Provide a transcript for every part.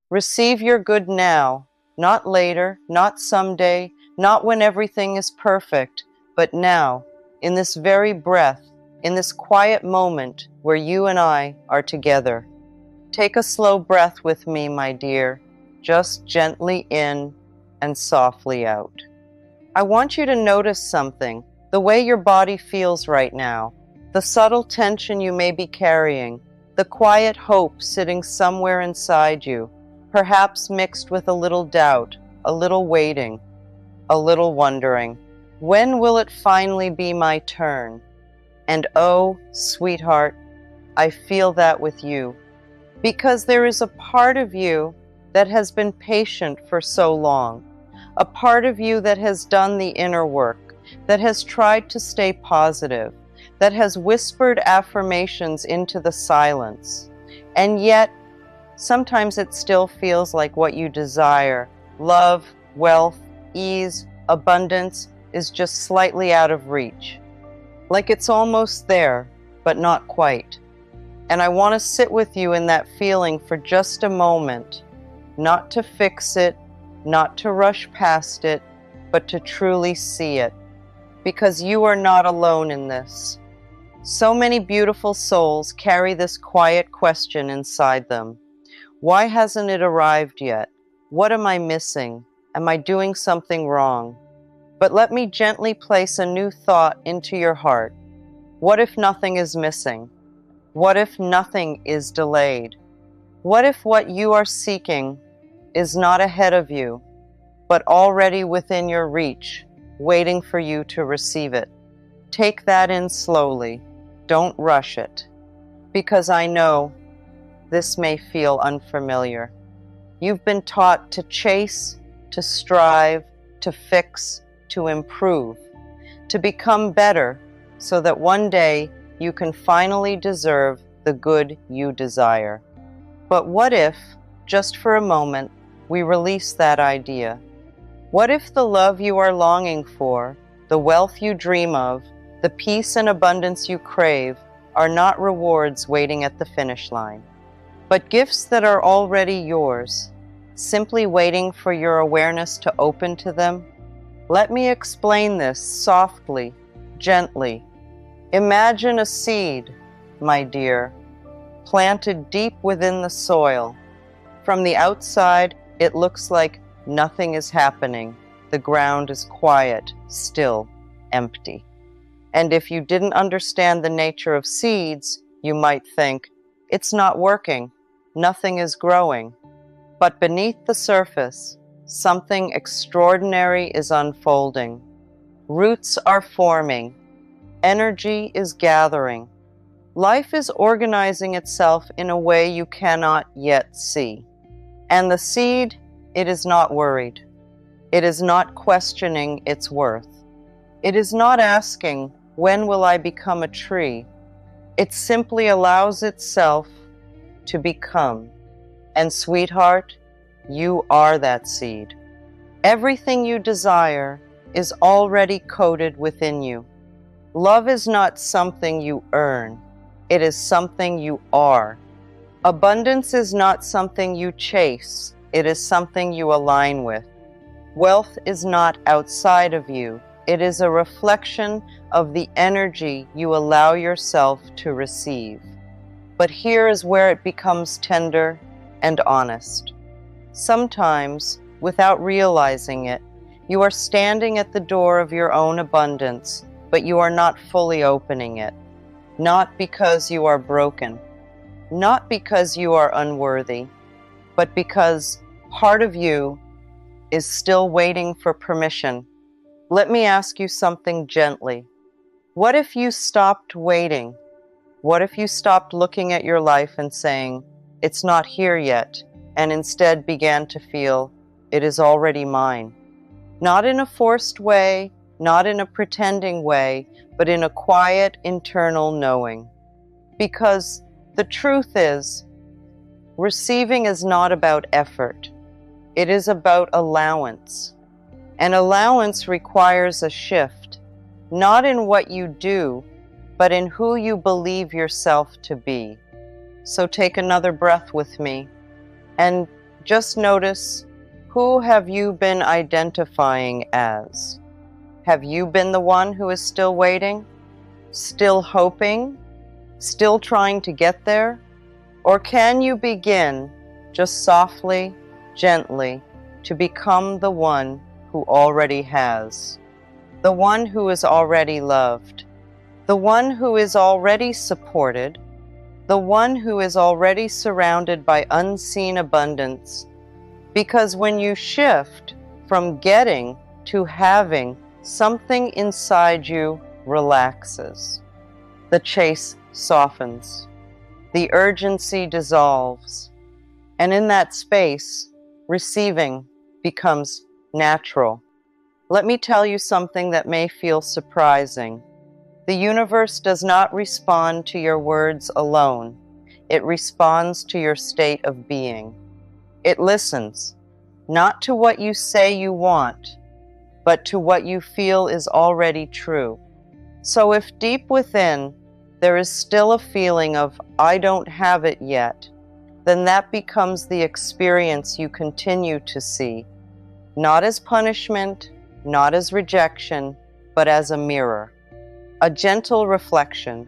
Receive your good now, not later, not someday, not when everything is perfect, but now, in this very breath, in this quiet moment where you and I are together. Take a slow breath with me, my dear, just gently in and softly out. I want you to notice something, the way your body feels right now, the subtle tension you may be carrying, the quiet hope sitting somewhere inside you, perhaps mixed with a little doubt, a little waiting, a little wondering. When will it finally be my turn? And oh, sweetheart, I feel that with you, because there is a part of you that has been patient for so long, a part of you that has done the inner work, that has tried to stay positive, that has whispered affirmations into the silence. And yet, sometimes it still feels like what you desire, love, wealth, ease, abundance, is just slightly out of reach. Like it's almost there, but not quite. And I want to sit with you in that feeling for just a moment, not to fix it, not to rush past it, but to truly see it. Because you are not alone in this. So many beautiful souls carry this quiet question inside them. Why hasn't it arrived yet? What am I missing? Am I doing something wrong? But let me gently place a new thought into your heart. What if nothing is missing? What if nothing is delayed? What if what you are seeking is not ahead of you, but already within your reach, waiting for you to receive it? Take that in slowly. Don't rush it, because I know this may feel unfamiliar. You've been taught to chase, to strive, to fix, to improve, to become better, so that one day you can finally deserve the good you desire. But what if, just for a moment, we release that idea? What if the love you are longing for, the wealth you dream of, the peace and abundance you crave, are not rewards waiting at the finish line, but gifts that are already yours, simply waiting for your awareness to open to them? Let me explain this softly, gently. Imagine a seed, my dear, planted deep within the soil. From the outside, it looks like nothing is happening. The ground is quiet, still, empty. And if you didn't understand the nature of seeds, you might think, it's not working, nothing is growing. But beneath the surface, something extraordinary is unfolding. Roots are forming. Energy is gathering. Life is organizing itself in a way you cannot yet see. And the seed, it is not worried. It is not questioning its worth. It is not asking, when will I become a tree? It simply allows itself to become. And sweetheart, you are that seed. Everything you desire is already coded within you. Love is not something you earn. It is something you are. Abundance is not something you chase. It is something you align with. Wealth is not outside of you. It is a reflection of the energy you allow yourself to receive. But here is where it becomes tender and honest. Sometimes, without realizing it, you are standing at the door of your own abundance, but you are not fully opening it. Not because you are broken, not because you are unworthy, but because part of you is still waiting for permission. Let me ask you something gently. What if you stopped waiting? What if you stopped looking at your life and saying, it's not here yet, and instead began to feel, it is already mine? Not in a forced way, not in a pretending way, but in a quiet internal knowing. Because the truth is, receiving is not about effort. It is about allowance. And allowance requires a shift, not in what you do, but in who you believe yourself to be. So take another breath with me and Just notice, who have you been identifying as? Have you been the one who is still waiting, still hoping, still trying to get there? Or can you begin, just softly, gently, to become the one who already has, the one who is already loved, the one who is already supported, the one who is already surrounded by unseen abundance? Because when you shift from getting to having, something inside you relaxes. The chase softens. The urgency dissolves. And in that space, receiving becomes natural. Let me tell you something that may feel surprising. The universe does not respond to your words alone. It responds to your state of being. It listens, not to what you say you want, but to what you feel is already true. So if deep within there is still a feeling of, I don't have it yet, then that becomes the experience you continue to see, not as punishment, not as rejection, but as a mirror, a gentle reflection.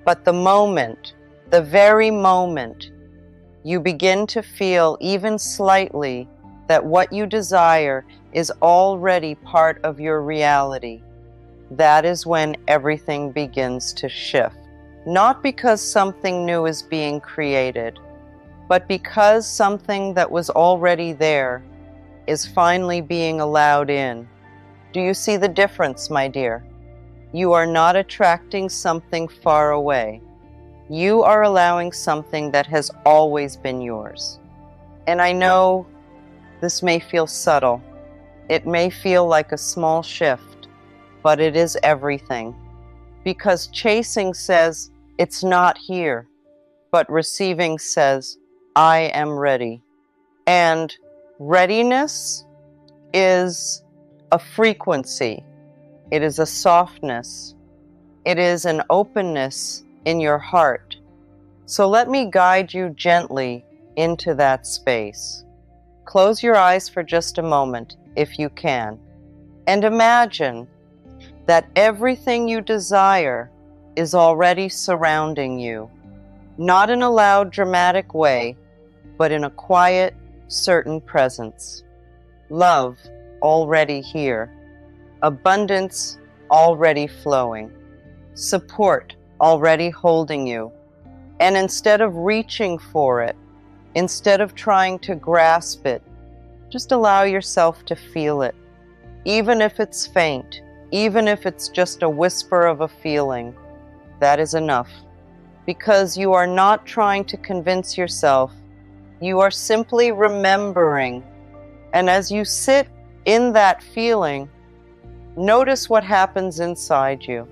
But the moment, the very moment, you begin to feel even slightly that what you desire is already part of your reality, that is when everything begins to shift. Not because something new is being created, but because something that was already there is finally being allowed in. Do you see the difference, my dear? You are not attracting something far away. You are allowing something that has always been yours. And I know this may feel subtle. It may feel like a small shift, but it is everything. Because chasing says, it's not here, but receiving says, I am ready. And readiness is a frequency. It is a softness. It is an openness in your heart. So let me guide you gently into that space. Close your eyes for just a moment, if you can, and imagine that everything you desire is already surrounding you, not in a loud, dramatic way, but in a quiet, certain presence. Love already here, abundance already flowing, support already holding you. And instead of reaching for it, instead of trying to grasp it, just allow yourself to feel it, even if it's faint. Even if it's just a whisper of a feeling, that is enough. Because you are not trying to convince yourself, you are simply remembering. And as you sit in that feeling, notice what happens inside you.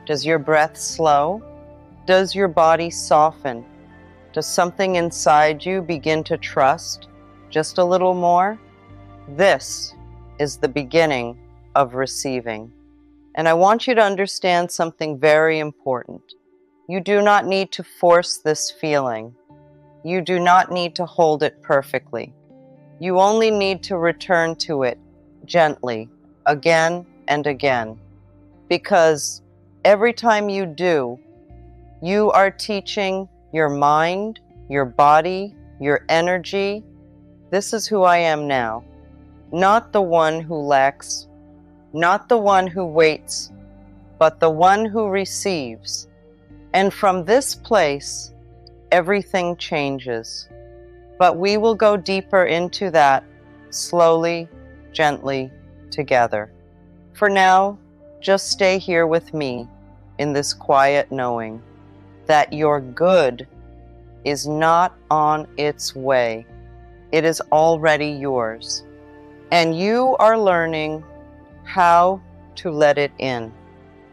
Does your breath slow? Does your body soften? Does something inside you begin to trust just a little more? This is the beginning of receiving. And I want you to understand something very important. You do not need to force this feeling. You do not need to hold it perfectly. You only need to return to it gently, again and again. Because every time you do, you are teaching your mind, your body, your energy, this is who I am now. Not the one who lacks, not the one who waits, but the one who receives. And from this place, everything changes. But we will go deeper into that slowly, gently, together. For now, just stay here with me in this quiet knowing that your good is not on its way. It is already yours. And you are learning how to let it in.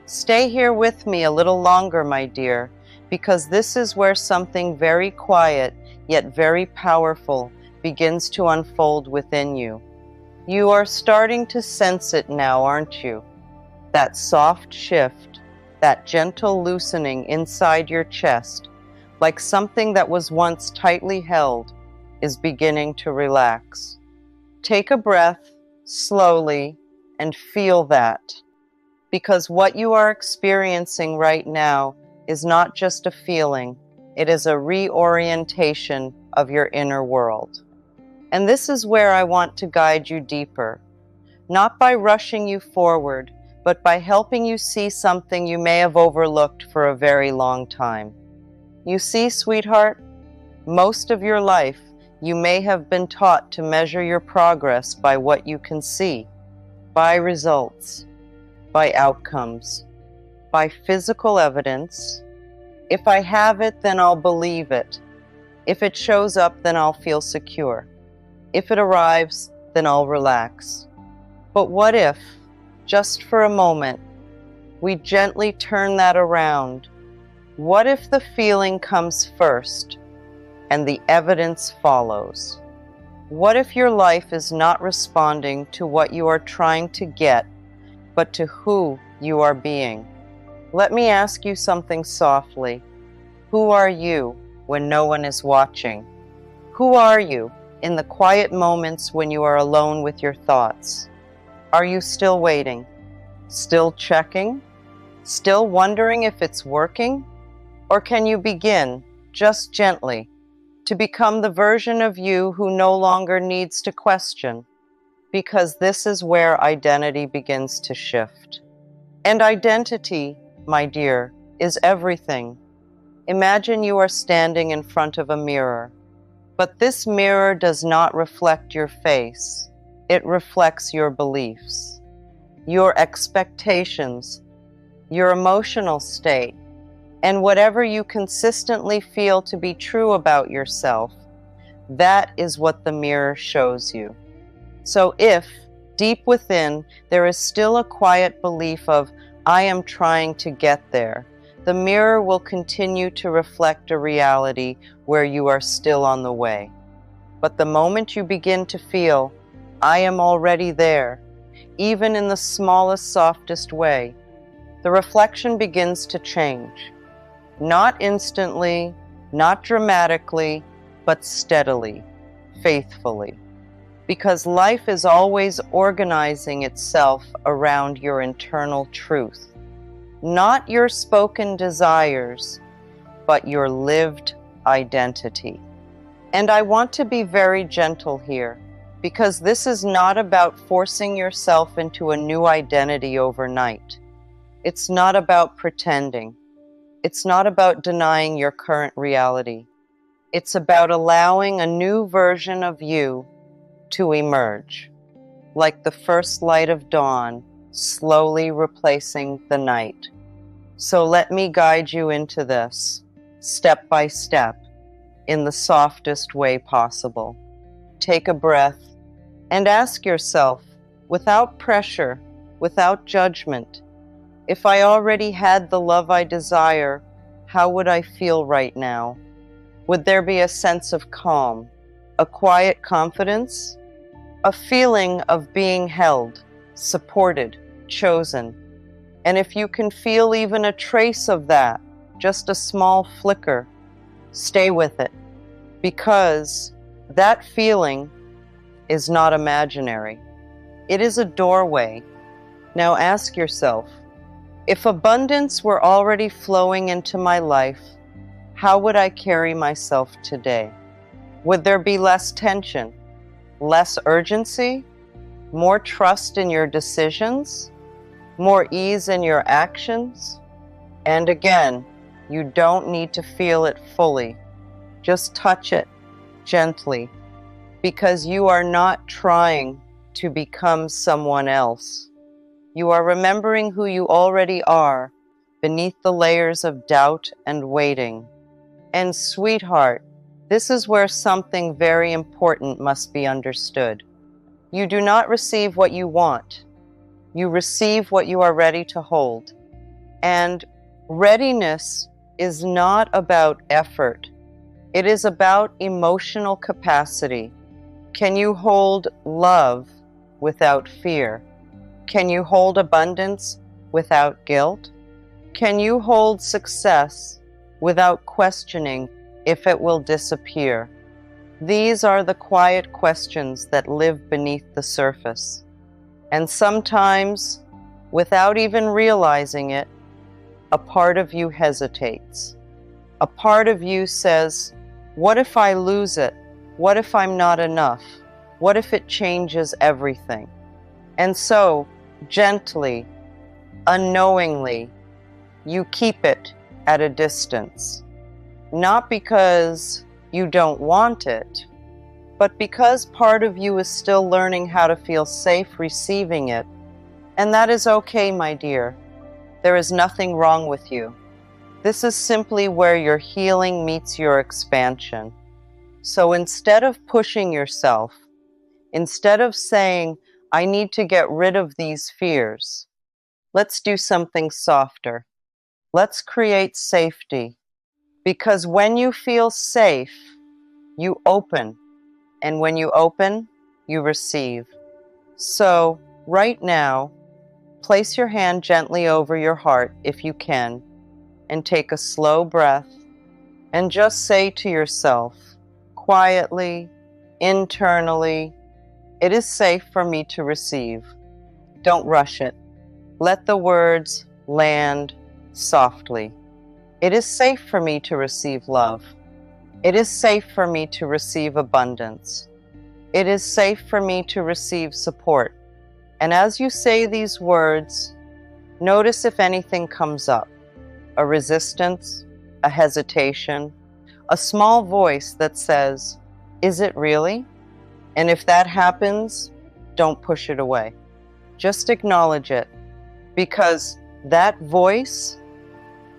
Stay here with me a little longer, my dear, because this is where something very quiet yet very powerful begins to unfold within you. You are starting to sense it now, aren't you? That soft shift, that gentle loosening inside your chest, like something that was once tightly held, is beginning to relax. Take a breath slowly and feel that, because what you are experiencing right now is not just a feeling, it is a reorientation of your inner world. And this is where I want to guide you deeper, not by rushing you forward, but by helping you see something you may have overlooked for a very long time. You see, sweetheart, most of your life, you may have been taught to measure your progress by what you can see, by results, by outcomes, by physical evidence. If I have it, then I'll believe it. If it shows up, then I'll feel secure. If it arrives, then I'll relax. But what if, just for a moment, we gently turn that around? What if the feeling comes first and the evidence follows? What if your life is not responding to what you are trying to get, but to who you are being? Let me ask you something softly. Who are you when no one is watching? Who are you in the quiet moments when you are alone with your thoughts? Are you still waiting? Still checking? Still wondering if it's working? Or can you begin, just gently, to become the version of you who no longer needs to question? Because this is where identity begins to shift. And identity, my dear, is everything. Imagine you are standing in front of a mirror, but this mirror does not reflect your face. It reflects your beliefs, your expectations, your emotional state, and whatever you consistently feel to be true about yourself. That is what the mirror shows you. So if, deep within, there is still a quiet belief of, I am trying to get there, the mirror will continue to reflect a reality where you are still on the way. But the moment you begin to feel, I am already there, even in the smallest, softest way, the reflection begins to change. Not instantly, not dramatically, but steadily, faithfully. Because life is always organizing itself around your internal truth. Not your spoken desires, but your lived identity. And I want to be very gentle here, because this is not about forcing yourself into a new identity overnight. It's not about pretending. It's not about denying your current reality. It's about allowing a new version of you to emerge, like the first light of dawn, slowly replacing the night. So let me guide you into this, step by step, in the softest way possible. Take a breath and ask yourself, without pressure, without judgment, if I already had the love I desire, how would I feel right now? Would there be a sense of calm, a quiet confidence, a feeling of being held, supported, chosen? And if you can feel even a trace of that, just a small flicker, stay with it, because that feeling is not imaginary. It is a doorway. Now ask yourself, if abundance were already flowing into my life, how would I carry myself today? Would there be less tension, less urgency, more trust in your decisions, more ease in your actions? And again, you don't need to feel it fully. Just touch it gently, because you are not trying to become someone else. You are remembering who you already are beneath the layers of doubt and waiting. And sweetheart, this is where something very important must be understood. You do not receive what you want. You receive what you are ready to hold. And readiness is not about effort. It is about emotional capacity. Can you hold love without fear? Can you hold abundance without guilt? Can you hold success without questioning if it will disappear? These are the quiet questions that live beneath the surface. And sometimes, without even realizing it, a part of you hesitates. A part of you says, what if I lose it? What if I'm not enough? What if it changes everything? And so, gently, unknowingly, you keep it at a distance. Not because you don't want it, but because part of you is still learning how to feel safe receiving it. And that is okay, my dear. There is nothing wrong with you. This is simply where your healing meets your expansion. So instead of pushing yourself, instead of saying, I need to get rid of these fears, let's do something softer. Let's create safety. Because when you feel safe, you open. And when you open, you receive. So, right now, place your hand gently over your heart if you can, and take a slow breath, and just say to yourself, quietly, internally, it is safe for me to receive. Don't rush it. Let the words land softly. It is safe for me to receive love. It is safe for me to receive abundance. It is safe for me to receive support. And as you say these words, notice if anything comes up. A resistance, a hesitation, a small voice that says, is it really? And if that happens, don't push it away. Just acknowledge it, because that voice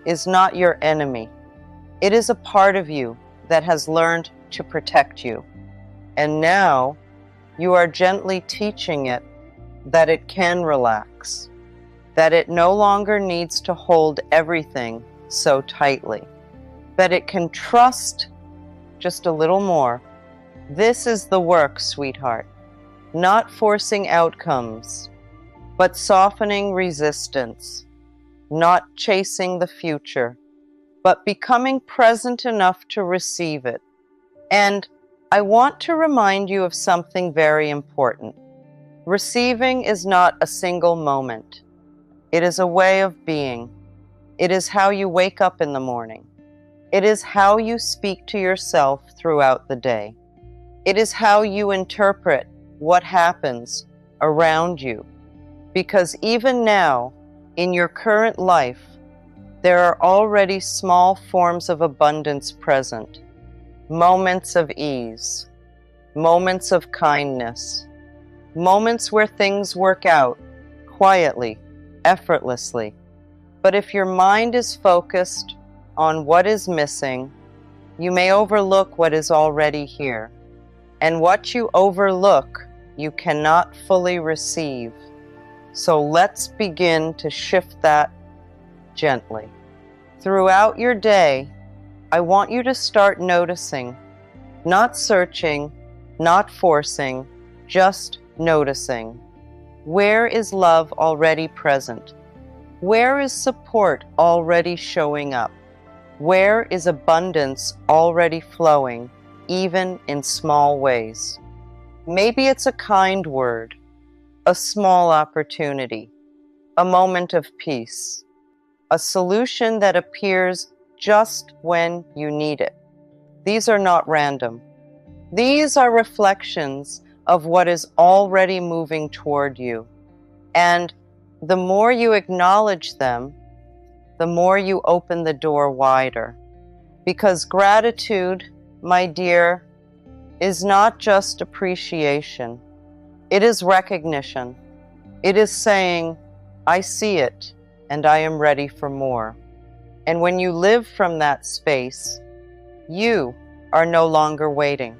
is not your enemy. It is a part of you that has learned to protect you. And now you are gently teaching it that it can relax, that it no longer needs to hold everything so tightly, that it can trust just a little more. This is the work, sweetheart. Not forcing outcomes, but softening resistance, not chasing the future, but becoming present enough to receive it. And I want to remind you of something very important. Receiving is not a single moment. It is a way of being. It is how you wake up in the morning. It is how you speak to yourself throughout the day. It is how you interpret what happens around you. Because even now, in your current life, there are already small forms of abundance present. Moments of ease, moments of kindness, moments where things work out quietly, effortlessly. But if your mind is focused on what is missing, you may overlook what is already here. And what you overlook, you cannot fully receive. So let's begin to shift that gently. Throughout your day, I want you to start noticing, not searching, not forcing, just noticing. Where is love already present? Where is support already showing up? Where is abundance already flowing, even in small ways? Maybe it's a kind word, a small opportunity, a moment of peace, a solution that appears just when you need it. These are not random. These are reflections of what is already moving toward you. And the more you acknowledge them, the more you open the door wider. Because gratitude, my dear, is not just appreciation. It is recognition. It is saying, I see it, and I am ready for more. And when you live from that space, you are no longer waiting.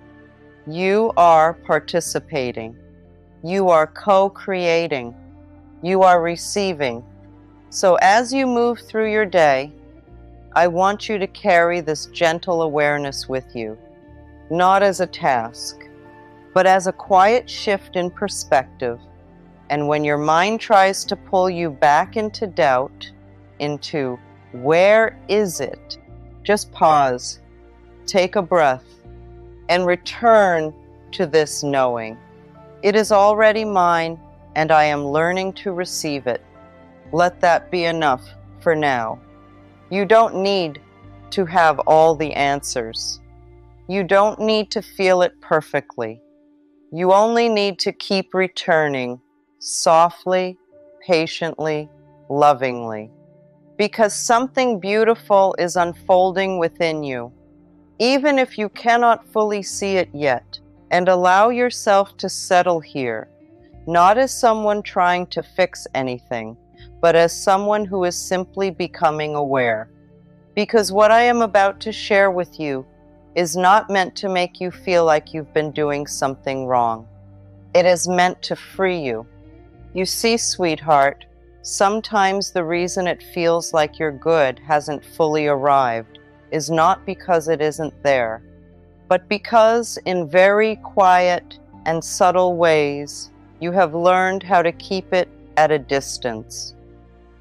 You are participating. You are co-creating. You are receiving. So as you move through your day, I want you to carry this gentle awareness with you, not as a task, but as a quiet shift in perspective. And when your mind tries to pull you back into doubt, into where is it, just pause, take a breath, and return to this knowing. It is already mine, and I am learning to receive it. Let that be enough for now. You don't need to have all the answers. You don't need to feel it perfectly. You only need to keep returning softly, patiently, lovingly, because something beautiful is unfolding within you, even if you cannot fully see it yet. And allow yourself to settle here, not as someone trying to fix anything, but as someone who is simply becoming aware. Because what I am about to share with you is not meant to make you feel like you've been doing something wrong. It is meant to free you. You see, sweetheart, sometimes the reason it feels like your good hasn't fully arrived is not because it isn't there, but because in very quiet and subtle ways you have learned how to keep it at a distance.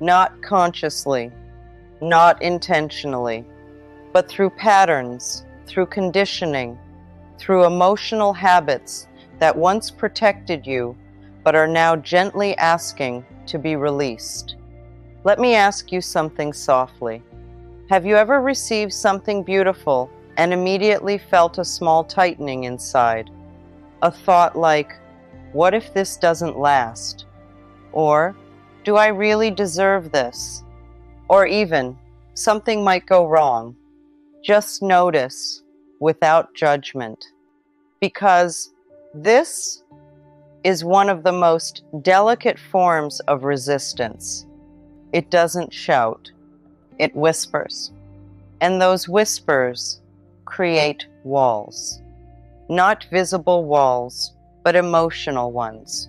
Not consciously, not intentionally, but through patterns, through conditioning, through emotional habits that once protected you, but are now gently asking to be released. Let me ask you something softly. Have you ever received something beautiful and immediately felt a small tightening inside? A thought like, what if this doesn't last? Or, do I really deserve this? Or even, something might go wrong. Just notice, without judgment, because this is one of the most delicate forms of resistance. It doesn't shout, it whispers. And those whispers create walls. Not visible walls, but emotional ones.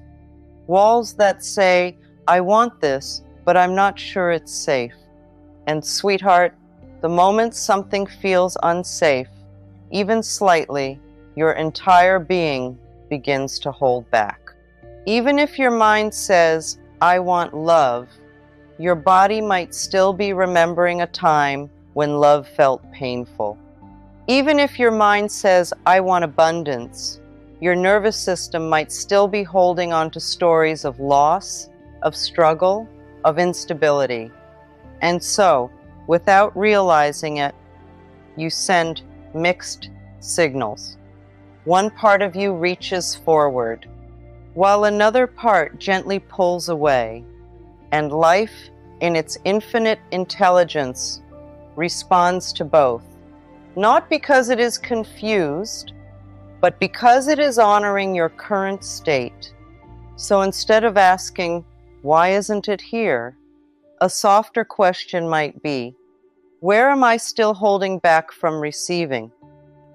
Walls that say, I want this, but I'm not sure it's safe. And sweetheart, the moment something feels unsafe, even slightly, your entire being begins to hold back. Even if your mind says, I want love, your body might still be remembering a time when love felt painful. Even if your mind says, I want abundance, your nervous system might still be holding on to stories of loss, of struggle, of instability. And so, without realizing it, you send mixed signals. One part of you reaches forward, while another part gently pulls away, and life, in its infinite intelligence, responds to both. Not because it is confused, but because it is honoring your current state. So instead of asking, why isn't it here? A softer question might be, where am I still holding back from receiving?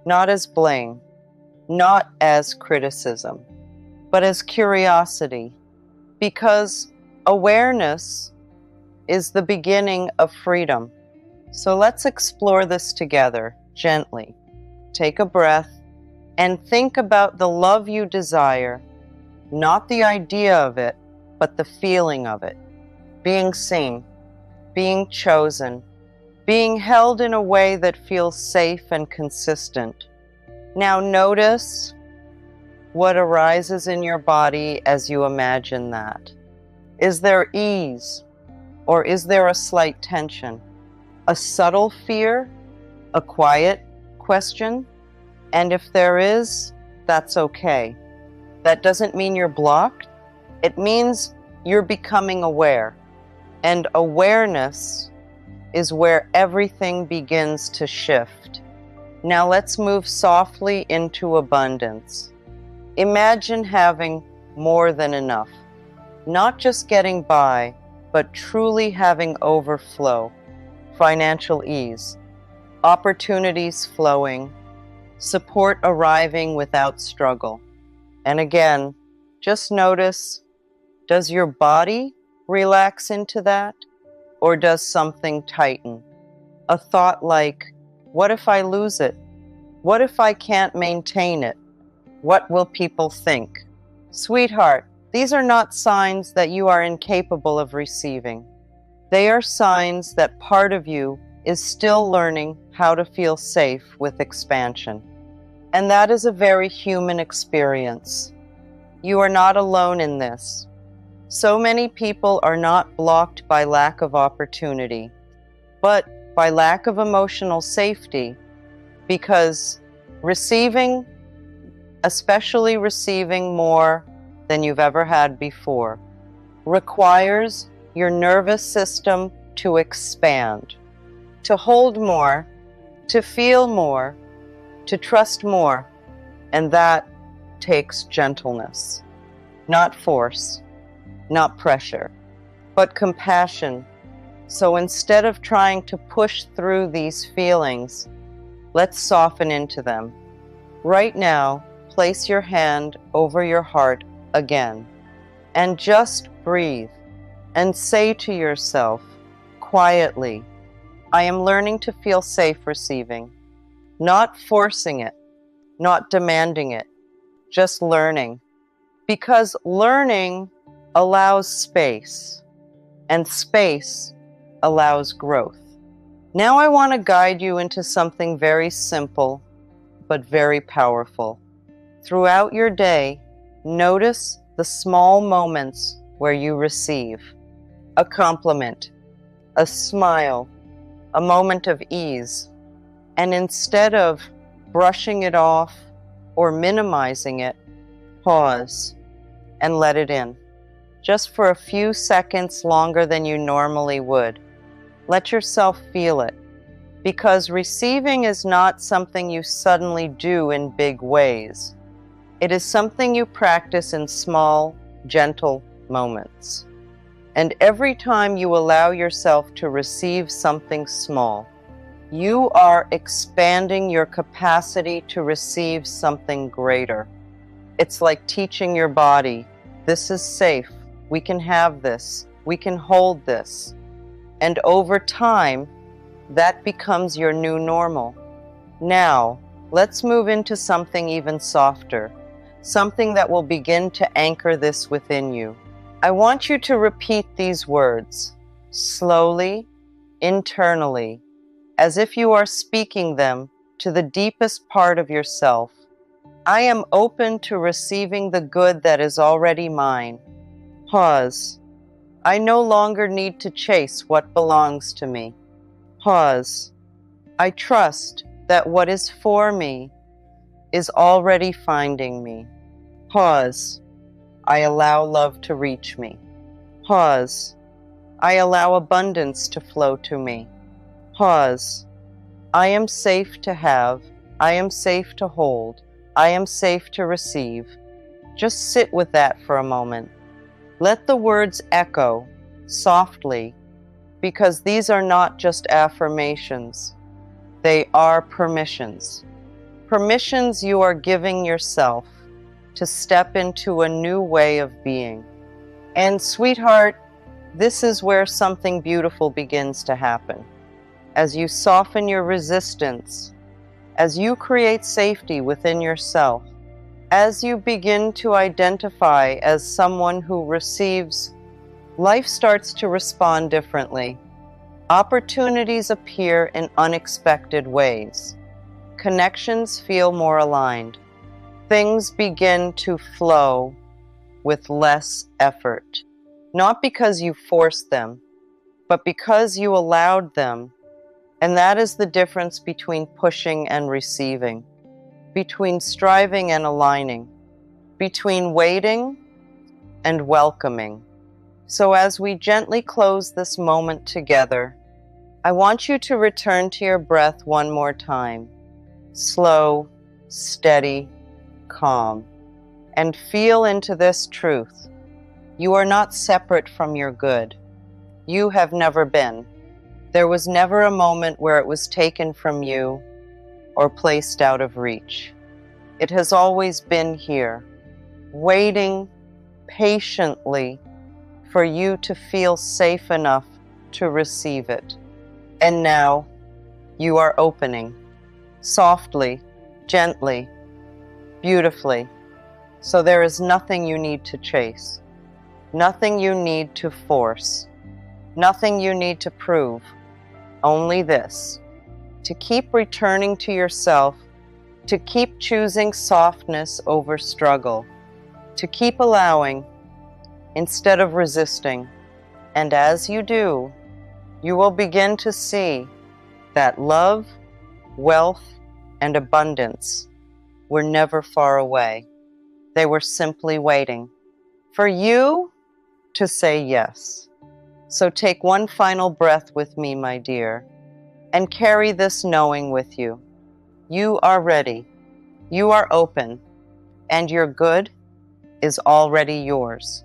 Not as blame, not as criticism, but as curiosity. Because awareness is the beginning of freedom. So let's explore this together, gently. Take a breath and think about the love you desire, not the idea of it, but the feeling of it. Being seen, being chosen, being held in a way that feels safe and consistent. Now notice what arises in your body as you imagine that. Is there ease, or is there a slight tension? A subtle fear? A quiet question? And if there is, that's okay. That doesn't mean you're blocked. It means you're becoming aware. And awareness is where everything begins to shift. Now let's move softly into abundance. Imagine having more than enough. Not just getting by, but truly having overflow. Financial ease, opportunities flowing, support arriving without struggle. And again, just notice, does your body relax into that? Or does something tighten? A thought like, what if I lose it? What if I can't maintain it? What will people think? Sweetheart, these are not signs that you are incapable of receiving. They are signs that part of you is still learning how to feel safe with expansion. And that is a very human experience. You are not alone in this. So many people are not blocked by lack of opportunity, but by lack of emotional safety, because receiving, especially receiving more than you've ever had before, requires your nervous system to expand, to hold more, to feel more, to trust more, and that takes gentleness, not force, not pressure, but compassion. So instead of trying to push through these feelings, let's soften into them. Right now, place your hand over your heart again and just breathe and say to yourself quietly, I am learning to feel safe receiving, not forcing it, not demanding it, just learning. Because learning allows space, and space allows growth. Now I want to guide you into something very simple, but very powerful. Throughout your day, notice the small moments where you receive a compliment, a smile, a moment of ease. And instead of brushing it off or minimizing it, pause and let it in. Just for a few seconds longer than you normally would. Let yourself feel it. Because receiving is not something you suddenly do in big ways. It is something you practice in small, gentle moments. And every time you allow yourself to receive something small, you are expanding your capacity to receive something greater. It's like teaching your body, this is safe, we can have this, we can hold this. And over time, that becomes your new normal. Now, let's move into something even softer, something that will begin to anchor this within you. I want you to repeat these words, slowly, internally, as if you are speaking them to the deepest part of yourself. I am open to receiving the good that is already mine. Pause. I no longer need to chase what belongs to me. Pause. I trust that what is for me is already finding me. Pause. I allow love to reach me. Pause. I allow abundance to flow to me. Pause. I am safe to have. I am safe to hold. I am safe to receive. Just sit with that for a moment. Let the words echo softly, because these are not just affirmations. They are permissions. Permissions you are giving yourself to step into a new way of being. And sweetheart, this is where something beautiful begins to happen. As you soften your resistance, as you create safety within yourself, as you begin to identify as someone who receives, life starts to respond differently. Opportunities appear in unexpected ways. Connections feel more aligned. Things begin to flow with less effort. Not because you forced them, but because you allowed them. And that is the difference between pushing and receiving, between striving and aligning, between waiting and welcoming. So as we gently close this moment together, I want you to return to your breath one more time. Slow, steady, calm, and feel into this truth. You are not separate from your good. You have never been. There was never a moment where it was taken from you or placed out of reach. It has always been here, waiting patiently for you to feel safe enough to receive it. And now you are opening, softly, gently, beautifully. So there is nothing you need to chase, nothing you need to force, nothing you need to prove. Only this, to keep returning to yourself to keep choosing softness over struggle, to keep allowing instead of resisting. And as you do, you will begin to see that love, wealth, and abundance were never far away. They were simply waiting for you to say yes. So take one final breath with me, my dear, and carry this knowing with you. You are ready, you are open, and your good is already yours.